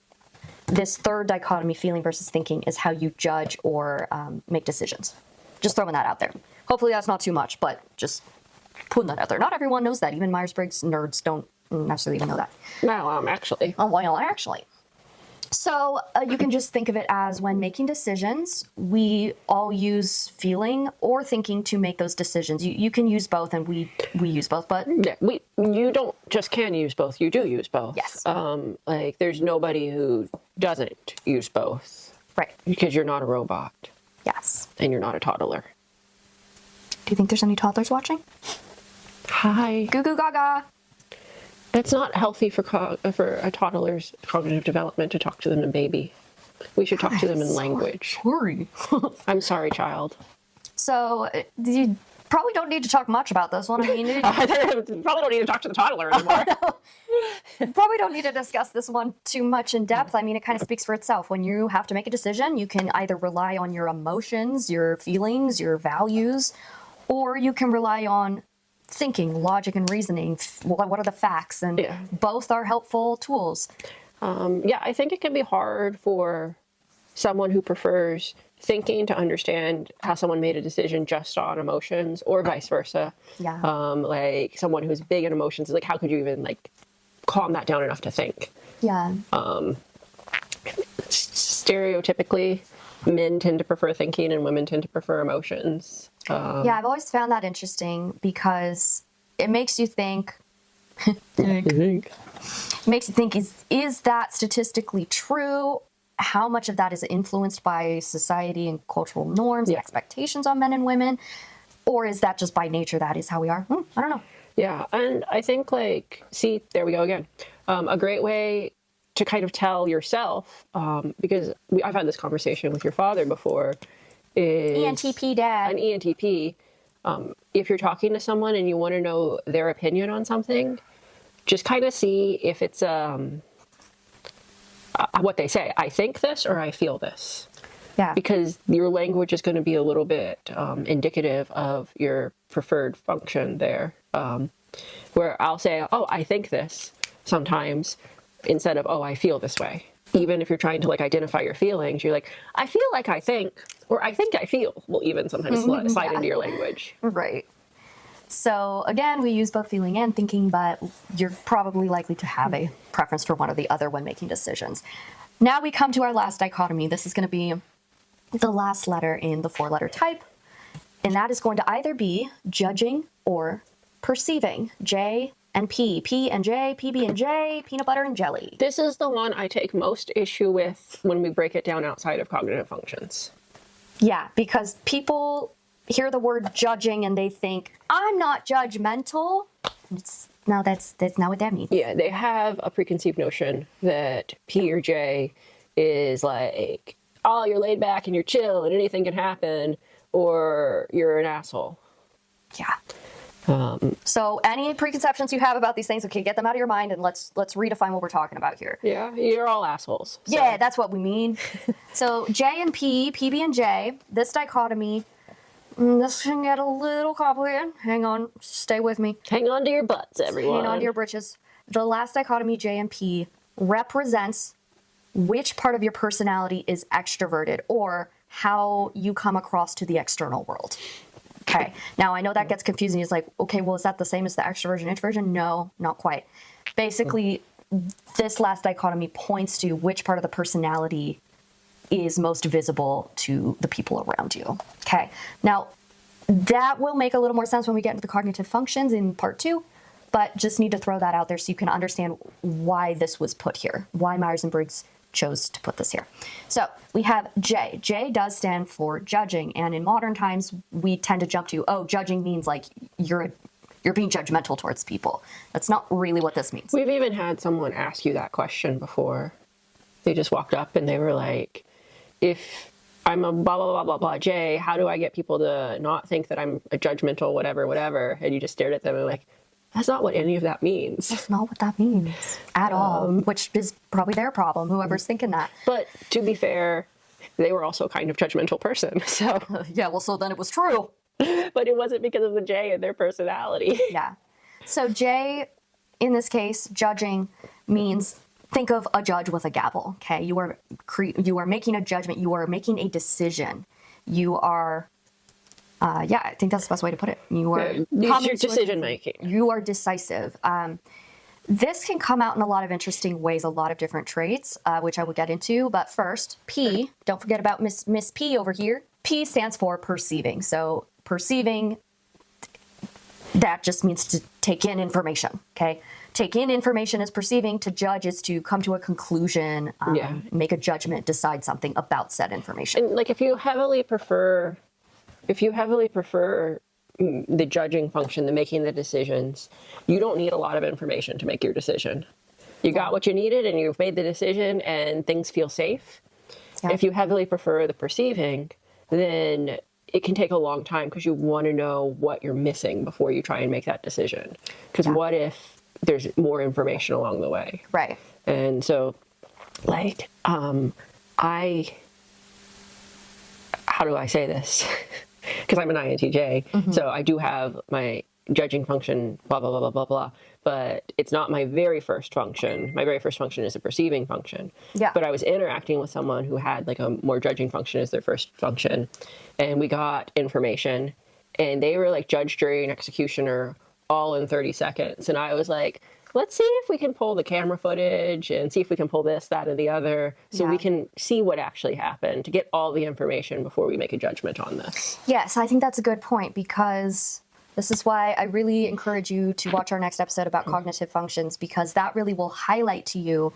This third dichotomy, feeling versus thinking, is how you judge or make decisions. Just throwing that out there. Hopefully that's not too much, but just putting that out there. Not everyone knows that. Even Myers-Briggs nerds don't necessarily even know that. No, actually. Oh, well, actually. So you can just think of it as when making decisions, we all use feeling or thinking to make those decisions. You can use both, and we use both, but Yeah, you don't just can use both. You do use both. Yes. Like there's nobody who doesn't use both. Right. Because you're not a robot. Yes. And you're not a toddler. Do you think there's any toddlers watching? Hi. Goo goo gaga. It's not healthy for a toddler's cognitive development to talk to them in baby. We should talk to them in language. Sorry. I'm sorry, child. So you probably don't need to talk much about this one. I mean, Probably don't need to talk to the toddler anymore. probably don't need to discuss this one too much in depth. I mean, it kind of speaks for itself. When you have to make a decision, you can either rely on your emotions, your feelings, your values, or you can rely on thinking, logic, and reasoning. What are the facts? And both are helpful tools. I think it can be hard for someone who prefers thinking to understand how someone made a decision just on emotions, or vice versa. Yeah. Like someone who's big in emotions, like how could you even like calm that down enough to think? Yeah. Stereotypically, men tend to prefer thinking and women tend to prefer emotions. Yeah, I've always found that interesting because it makes you think. Makes you think, is that statistically true? How much of that is influenced by society and cultural norms and expectations on men and women? Or is that just by nature, that is how we are? I don't know. Yeah, and I think like, see, there we go again. A great way to kind of tell yourself, because I've had this conversation with your father before, is ENTP dad. an ENTP. If you're talking to someone and you want to know their opinion on something, just kind of see if it's what they say. I think this or I feel this. Yeah. Because your language is going to be a little bit indicative of your preferred function there. Where I'll say, oh, I think this sometimes instead of, oh, I feel this way. Even if you're trying to like identify your feelings, you're like, I feel like I think, or I think I feel will even sometimes slide into your language. Right. So again, we use both feeling and thinking, but you're probably likely to have a preference for one or the other when making decisions. Now we come to our last dichotomy. This is going to be the last letter in the 4-letter type, and that is going to either be judging or perceiving. J and P, P and J, PB and J, peanut butter and jelly. This is the one I take most issue with when we break it down outside of cognitive functions. Yeah, because people hear the word judging and they think, I'm not judgmental. No, that's not what that means. Yeah, they have a preconceived notion that P or J is like, oh, you're laid back and you're chill and anything can happen, or you're an asshole. Yeah. So any preconceptions you have about these things, okay, get them out of your mind and let's redefine what we're talking about here. Yeah, you're all assholes. So. Yeah, that's what we mean. So J and P, PB and J, this dichotomy, this can get a little complicated. Hang on, stay with me. Hang on to your butts, everyone. Hang on to your britches. The last dichotomy, J and P, represents which part of your personality is extroverted or how you come across to the external world. Okay, now I know that gets confusing. It's like, okay, well, is that the same as the extroversion, introversion? No, not quite. Basically, this last dichotomy points to which part of the personality is most visible to the people around you. Okay, now that will make a little more sense when we get into the cognitive functions in part 2, but just need to throw that out there so you can understand why this was put here, why Myers and Briggs chose to put this here. So we have J. J does stand for judging, and in modern times we tend to jump to, oh, judging means like you're being judgmental towards people. That's not really what this means. We've even had someone ask you that question before. They just walked up and they were like, if I'm a blah, blah, blah, blah, blah, J, how do I get people to not think that I'm a judgmental whatever? And you just stared at them and like, that's not what any of that means. That's not what that means at all, which is probably their problem, whoever's thinking that. But to be fair, they were also kind of judgmental person. So yeah, well, so then it was true. But it wasn't because of the J and their personality. Yeah. So J, in this case, judging means think of a judge with a gavel. Okay, you are making a judgment. You are making a decision. You are. Yeah, I think that's the best way to put it. You are It's your decision making. You are decisive. This can come out in a lot of interesting ways, a lot of different traits, which I will get into. But first, P, don't forget about Miss P over here. P stands for perceiving. So perceiving, that just means to take in information, okay? Take in information is perceiving. To judge is to come to a conclusion, make a judgment, decide something about said information. And like if you heavily prefer the judging function, the making the decisions, you don't need a lot of information to make your decision. You got what you needed and you've made the decision and things feel safe. Yeah. If you heavily prefer the perceiving, then it can take a long time because you want to know what you're missing before you try and make that decision. Because what if there's more information along the way? Right. And so, like, how do I say this? Because I'm an INTJ, so I do have my judging function, blah, blah, blah, blah, blah, blah. But it's not my very first function. My very first function is a perceiving function. Yeah. But I was interacting with someone who had like a more judging function as their first function. And we got information. And they were like judge, jury, and executioner all in 30 seconds. And I was like, let's see if we can pull the camera footage and see if we can pull this, that, and the other, so we can see what actually happened to get all the information before we make a judgment on this. Yes, I think that's a good point, because this is why I really encourage you to watch our next episode about cognitive functions, because that really will highlight to you,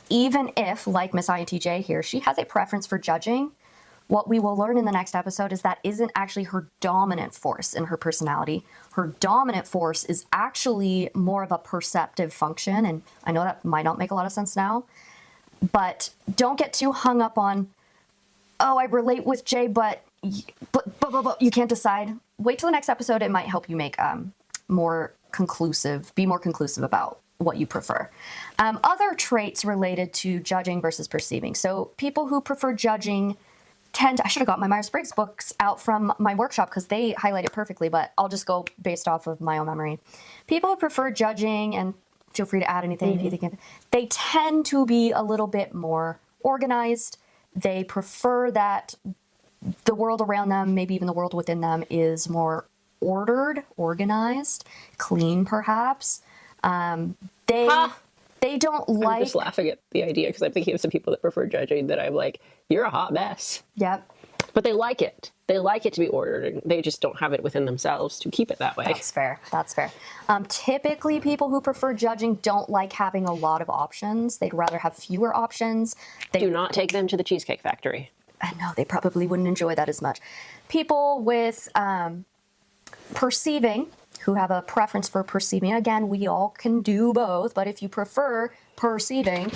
even if, like Miss INTJ here, she has a preference for judging, what we will learn in the next episode is that isn't actually her dominant force in her personality. Her dominant force is actually more of a perceptive function. And I know that might not make a lot of sense now, but don't get too hung up on, oh, I relate with Jay, but you can't decide. wait till the next episode. It might help you make be more conclusive about what you prefer. Other traits related to judging versus perceiving. So people who prefer judging I should have got my Myers-Briggs books out from my workshop because they highlight it perfectly, but I'll just go based off of my own memory. People who prefer judging, and feel free to add anything if you think of, they tend to be a little bit more organized. They prefer that the world around them, maybe even the world within them, is more ordered, organized, clean, perhaps. They don't like... I'm just laughing at the idea because I'm thinking of some people that prefer judging that I'm like, you're a hot mess. Yep. But they like it. They like it to be ordered, and they just don't have it within themselves to keep it that way. That's fair. That's fair. Typically, people who prefer judging don't like having a lot of options. They'd rather have fewer options. Do not take them to the Cheesecake Factory. I know, they probably wouldn't enjoy that as much. People with perceiving, who have a preference for perceiving. Again, we all can do both, but if you prefer perceiving,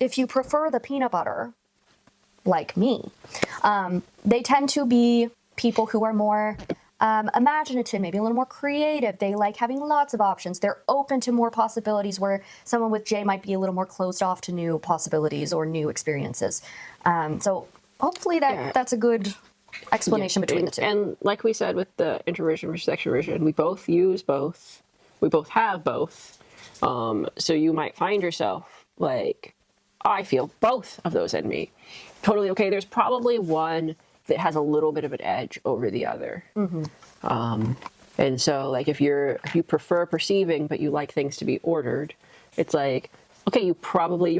if you prefer the peanut butter, like me, they tend to be people who are more imaginative, maybe a little more creative. They like having lots of options. They're open to more possibilities, where someone with J might be a little more closed off to new possibilities or new experiences. So hopefully that's a good explanation between the two. And like we said with the introversion versus extroversion, we both use both. We both have both. So you might find yourself like, I feel both of those in me. Totally okay. There's probably one that has a little bit of an edge over the other. And so like if you prefer perceiving, but you like things to be ordered, it's like, okay, you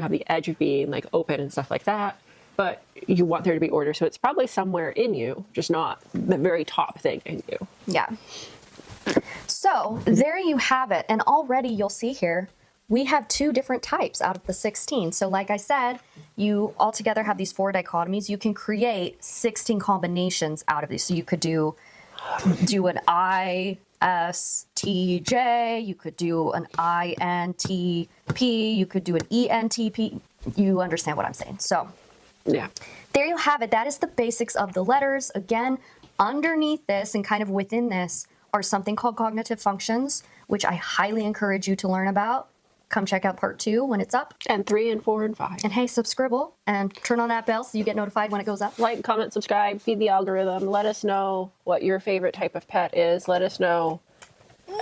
have the edge of being like open and stuff like that, but you want there to be order. So it's probably somewhere in you, just not the very top thing in you. Yeah. So there you have it. And already you'll see here, we have 2 different types out of the 16. So like I said, you altogether have these 4 dichotomies. You can create 16 combinations out of these. So you could do an ISTJ, you could do an INTP, you could do an ENTP. You understand what I'm saying. So yeah, there you have it. That is the basics of the letters. Again, underneath this and kind of within this are something called cognitive functions, which I highly encourage you to learn about. Come check out part 2 when it's up. And 3 and 4 and 5. And hey, subscribe and turn on that bell so you get notified when it goes up. Like, comment, subscribe, feed the algorithm. Let us know what your favorite type of pet is. Let us know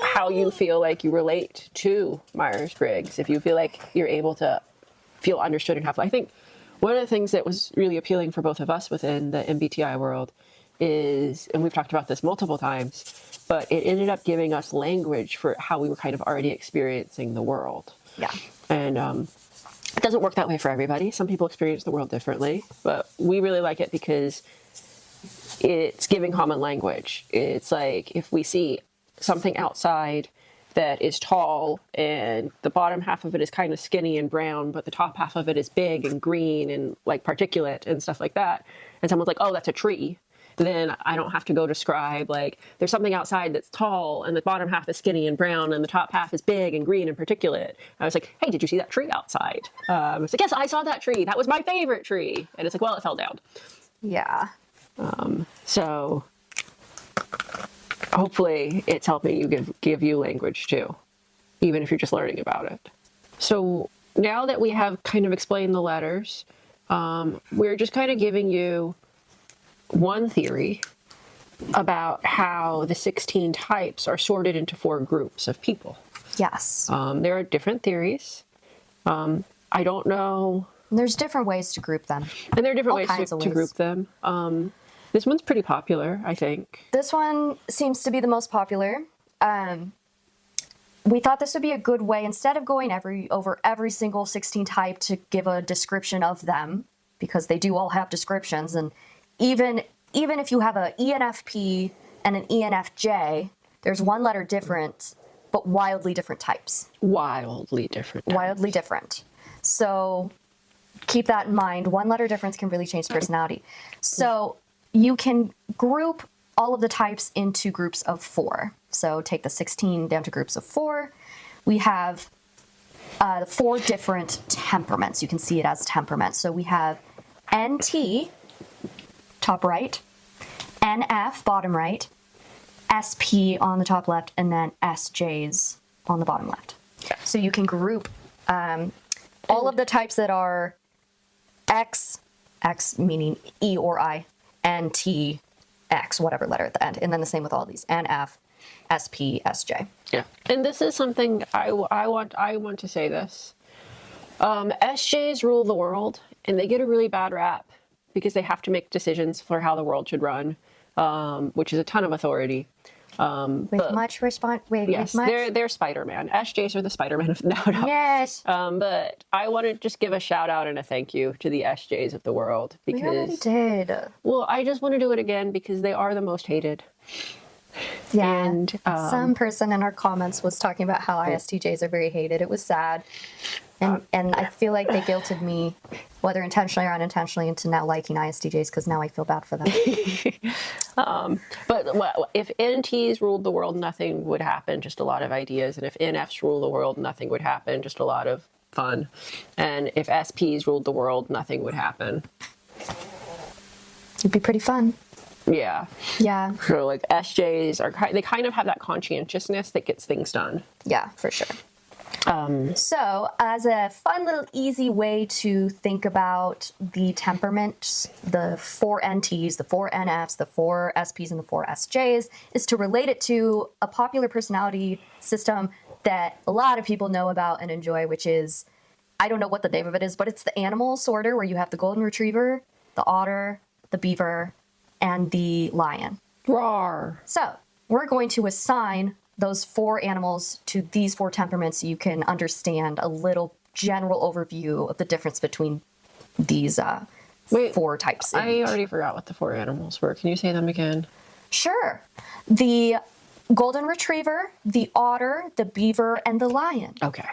how you feel like you relate to Myers-Briggs. If you feel like you're able to feel understood and have, I think one of the things that was really appealing for both of us within the MBTI world is, and we've talked about this multiple times, but it ended up giving us language for how we were kind of already experiencing the world. Yeah. And it doesn't work that way for everybody. Some people experience the world differently, but we really like it because it's giving common language. It's like if we see something outside that is tall and the bottom half of it is kind of skinny and brown, but the top half of it is big and green and like particulate and stuff like that, and someone's like, oh, that's a tree, then I don't have to go describe like there's something outside that's tall and the bottom half is skinny and brown and the top half is big and green and particulate. I was like, hey, did you see that tree outside? I was like, yes, I saw that tree. That was my favorite tree. And it's like, well, it fell down. Yeah. So hopefully it's helping you give you language too, even if you're just learning about it. So now that we have kind of explained the letters, we're just kind of giving you one theory about how the 16 types are sorted into 4 groups of people. Yes. There are different theories. I don't know. There's different ways to group them. And there are different All ways kinds to of ways. group them. This one's pretty popular, I think. This one seems to be the most popular. We thought this would be a good way, instead of going over every single 16 type to give a description of them, because they do all have descriptions, and even if you have an ENFP and an ENFJ, there's one letter different, but wildly different types. Wildly different. Wildly different. So keep that in mind. One letter difference can really change personality. So you can group all of the types into groups of 4. So take the 16 down to groups of 4. We have 4 different temperaments. You can see it as temperaments. So we have NT, top right, NF, bottom right, SP on the top left, and then SJs on the bottom left. So you can group all of the types that are X meaning E or I, and T, X, whatever letter at the end. And then the same with all these, NF, SP, SJ. Yeah. And this is something I want to say this. SJs rule the world, and they get a really bad rap because they have to make decisions for how the world should run, which is a ton of authority. With much response. Wait, yes, with much? they're Spider-Man. SJs are the Spider-Man of no. Yes. But I want to just give a shout out and a thank you to the SJs of the world because We already did. well, I just want to do it again because they are the most hated. Yeah. And some person in our comments was talking about how ISTJs are very hated. It was sad. And I feel like they guilted me, whether intentionally or unintentionally, into now liking ISTJs because now I feel bad for them. But if NTs ruled the world, nothing would happen, just a lot of ideas. And if NFs ruled the world, nothing would happen, just a lot of fun. And if SPs ruled the world, nothing would happen. It'd be pretty fun. Yeah. Yeah. So like SJs they kind of have that conscientiousness that gets things done. Yeah, for sure. So, as a fun little easy way to think about the temperaments, the 4 NTs, the 4 NFs, the 4 SPs, and the 4 SJs, is to relate it to a popular personality system that a lot of people know about and enjoy, which is, I don't know what the name of it is, but it's the animal sorter where you have the golden retriever, the otter, the beaver, and the lion. Roar. So, we're going to assign those 4 animals to these 4 temperaments so you can understand a little general overview of the difference between these 4 types. I already forgot what the 4 animals were. Can you say them again? Sure. The golden retriever, the otter, the beaver, and the lion. Okay.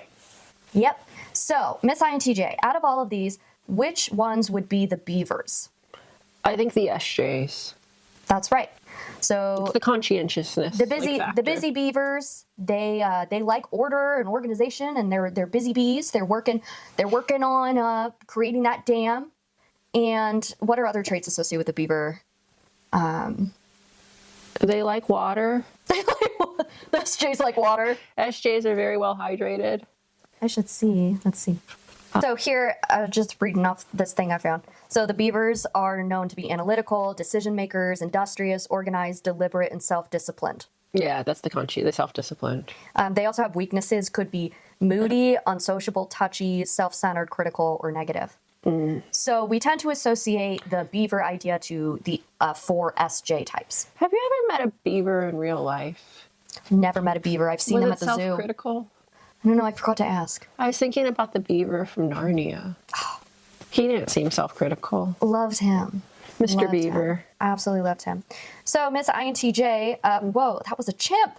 Yep. So, Miss INTJ, out of all of these, which ones would be the beavers? I think the SJs. That's right. So The conscientiousness. the busy beavers, they like order and organization, and they're busy bees. They're working on creating that dam. And what are other traits associated with the beaver? They like water. The SJs like water. SJs are very well hydrated. I should see. Let's see. So here, just reading off this thing I found. So the beavers are known to be analytical, decision makers, industrious, organized, deliberate, and self-disciplined. Yeah, that's the self-disciplined. They also have weaknesses, could be moody, unsociable, touchy, self-centered, critical, or negative. So we tend to associate the beaver idea to the 4 SJ types. Have you ever met a beaver in real life? Never met a beaver. I've seen them at the zoo. I self-critical? don't know. I forgot to ask. I was thinking about the beaver from Narnia. He didn't seem self-critical. Loved him. Mr. Loved Beaver. him. Absolutely loved him. So Miss INTJ, whoa, that was a chimp.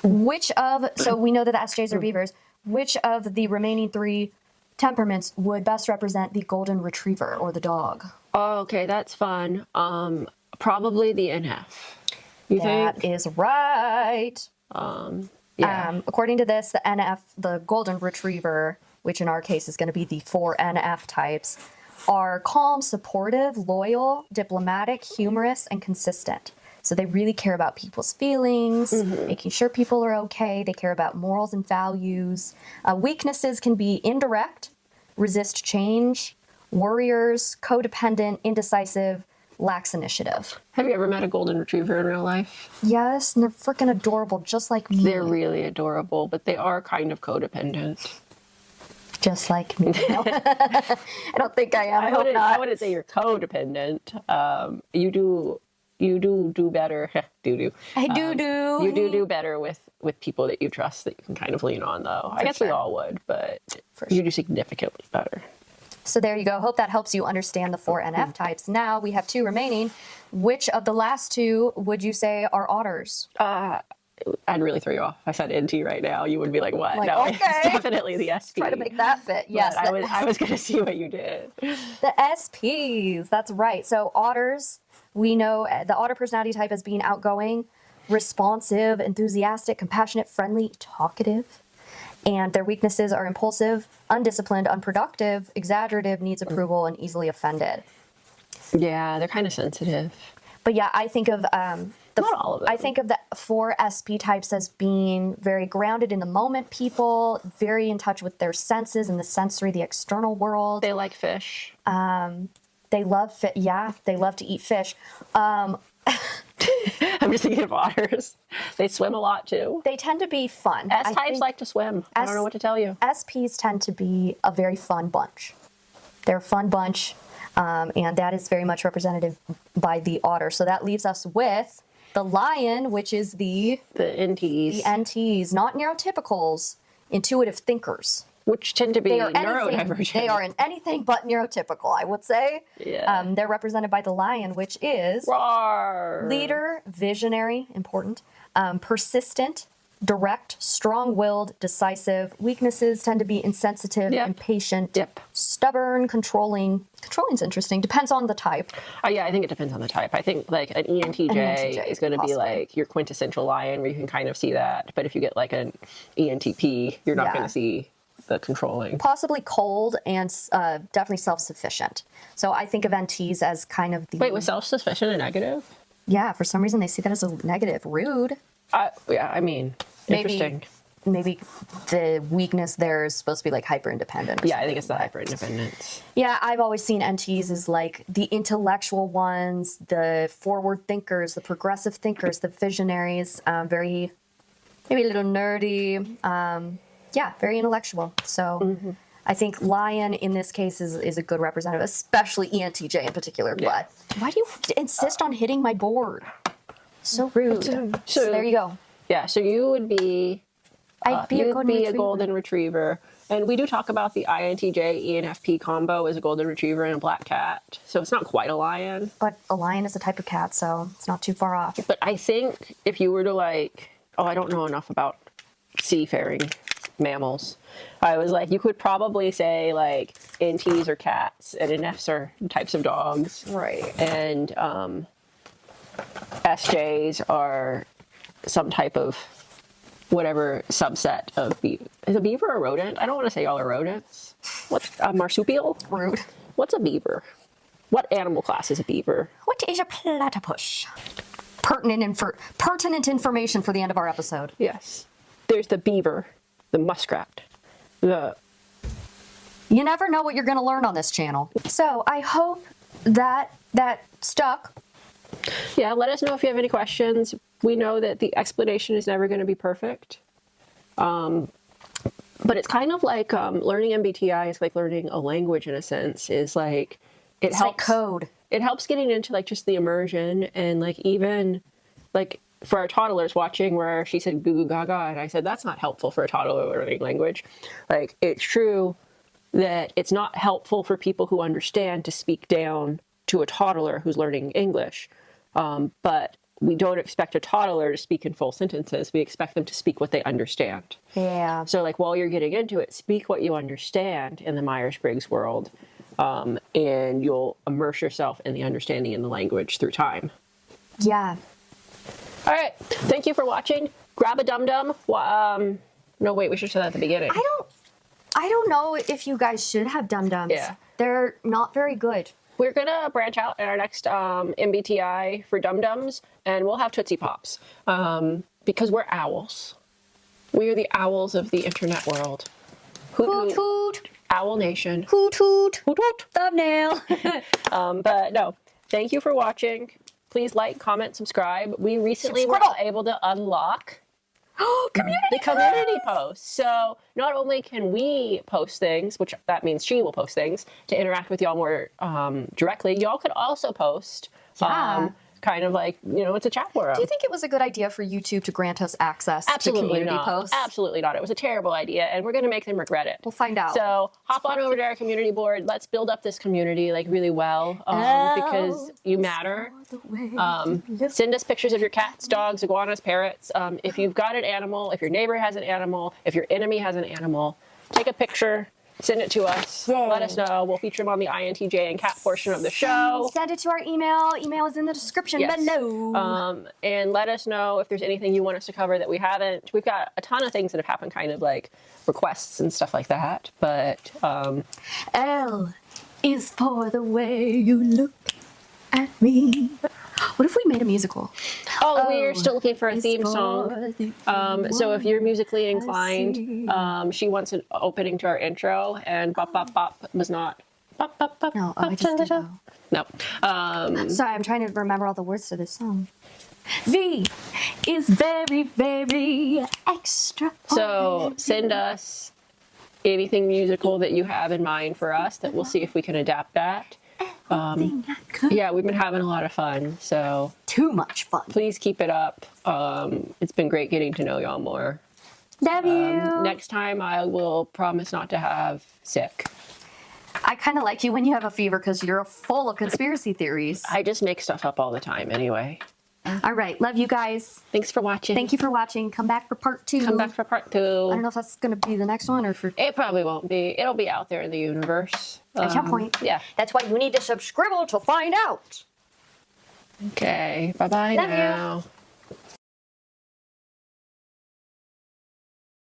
So we know that the SJs are beavers. Which of the remaining 3 temperaments would best represent the golden retriever or the dog? Oh, okay, that's fun. Probably the NF. You That think? is right. Yeah. According to this, the NF, the golden retriever, which in our case is going to be the 4 NF types, are calm, supportive, loyal, diplomatic, humorous, and consistent. So they really care about people's feelings, making sure people are okay. They care about morals and values. Weaknesses can be indirect, resist change, warriors, codependent, indecisive, lacks initiative. Have you ever met a golden retriever in real life? Yes, and they're freaking adorable, just like me. They're really adorable, but they are kind of codependent. Just like me. No. I don't think I am. I hope I not. wouldn't say you're codependent. You do better. do. I do. You do better with people that you trust that you can kind of lean on, though. I guess we all would, but you do significantly better. So there you go. Hope that helps you understand the 4 NF types. Now we have 2 remaining. Which of the last 2 would you say are otters? I'd really throw you off. If I said NT right now, you would be like, what? Like, No, okay. it's definitely the SP. Try to make that fit. Yes. But I was going to see what you did. The SPs. That's right. So otters, we know the otter personality type as being outgoing, responsive, enthusiastic, compassionate, friendly, talkative. And their weaknesses are impulsive, undisciplined, unproductive, exaggerative, needs approval, and easily offended. Yeah, they're kind of sensitive. But yeah, I think of Not all of them. I think of the 4 SP types as being very grounded in the moment people, very in touch with their senses and the sensory, the external world. They like fish. They love they love to eat fish. I'm just thinking of otters. They swim a lot too. They tend to be fun. S types like to swim. I don't know what to tell you. SPs tend to be a very fun bunch. They're a fun bunch, and that is very much represented by the otter. So that leaves us with the lion, which is the NTs. NTs, not neurotypicals, intuitive thinkers. Which tend to be They are neurodivergent. They are in anything but neurotypical, I would say. Yeah. They're represented by the lion, which is Roar. leader, visionary, important, persistent, direct, strong-willed, decisive. Weaknesses tend to be insensitive, Yep. impatient, Yep. stubborn, controlling. Controlling's interesting. Depends on the type. Yeah, I think it depends on the type. I think like an ENTJ, ENTJ, is going to be possibly. like your quintessential lion, where you can kind of see that. But if you get like an ENTP, you're not Yeah. going to see the controlling. Possibly cold and definitely self-sufficient. So I think of NTs as kind of the... Wait, was self-sufficient a negative? Yeah, for some reason they see that as a negative. Rude. Yeah, I mean, interesting. Maybe the weakness there is supposed to be like hyper-independent. Yeah, I think it's the hyper-independence. Yeah, I've always seen NTs as like the intellectual ones, the forward thinkers, the progressive thinkers, the visionaries, maybe a little nerdy. Yeah, very intellectual. So I think lion in this case is a good representative, especially ENTJ in particular. Yeah. But why do you insist on hitting my board? So rude. So there you go. Yeah, so you would be... I'd be a golden retriever. And we do talk about the INTJ ENFP combo as a golden retriever and a black cat. So it's not quite a lion. But a lion is a type of cat, so it's not too far off. But I think if you were to like, I don't know enough about seafaring mammals. I was like, you could probably say like NTs are cats and NFs are types of dogs. Right. And SJs are some type of whatever subset of beaver. Is a beaver a rodent? I don't want to say all are rodents. What's a marsupial? Rude. What's a beaver? What animal class is a beaver? What is a platypus? Pertinent information for the end of our episode. Yes. There's the beaver, the muskrat, the... You never know what you're going to learn on this channel. So I hope that stuck. Yeah, let us know if you have any questions. We know that the explanation is never going to be perfect. But it's kind of like learning MBTI is like learning a language in a sense. Is like it It's helps like code. It helps getting into like just the immersion and like even like for our toddlers watching where she said goo goo gaga and I said that's not helpful for a toddler learning language. Like it's true that it's not helpful for people who understand to speak down to a toddler who's learning English. But we don't expect a toddler to speak in full sentences. We expect them to speak what they understand. Yeah. So like while you're getting into it, speak what you understand in the Myers-Briggs world. And you'll immerse yourself in the understanding in the language through time. Yeah. All right. Thank you for watching. Grab a dum-dum. No, wait, we should say that at the beginning. I don't know if you guys should have dum-dums. Yeah. They're not very good. We're going to branch out in our next MBTI for dum-dums, and we'll have Tootsie Pops because we're owls. We are the owls of the internet world. Hoot hoot. Owl Nation. Hoot hoot. Hoot hoot. Thumbnail. But no, thank you for watching. Please like, comment, subscribe. We recently were able to unlock the community posts. So not only can we post things, which that means she will post things to interact with y'all more directly, y'all could also post kind of like, it's a chat forum. Do you think it was a good idea for YouTube to grant us access to community not. posts? Absolutely not. It was a terrible idea, and we're going to make them regret it. We'll find out. So hop on over to our community board. Let's build up this community like really well because you matter. Send us pictures of your cats, dogs, iguanas, parrots. If you've got an animal, if your neighbor has an animal, if your enemy has an animal, take a picture. Send it to us. Yay. Let us know. We'll feature them on the INTJ and cat portion of the show. Send it to our email. Email is in the description below. And let us know if there's anything you want us to cover that we haven't. We've got a ton of things that have happened, kind of like requests and stuff like that. But L is for the way you look at me. What if we made a musical? Oh, we're still looking for a theme song. So if you're musically inclined, she wants an opening to our intro, and bop bop bop was not. Bop bop bop. No, bop, I just did. No. Sorry, I'm trying to remember all the words to this song. V is very, very extra. So send us anything musical that you have in mind for us that we'll see if we can adapt that. Yeah, we've been having a lot of fun, so Too much fun. please keep it up. It's been great getting to know y'all more. Love you. Next time I will promise not to have sick. I kind of like you when you have a fever because you're full of conspiracy theories. I just make stuff up all the time anyway. All right. Love you guys. Thanks for watching. Thank you for watching. Come back for part 2. Come back for part 2. I don't know if that's going to be the next one or for... It probably won't be. It'll be out there in the universe. At some point. Yeah. That's why you need to subscribe to find out. Okay. Bye-bye Love you. now.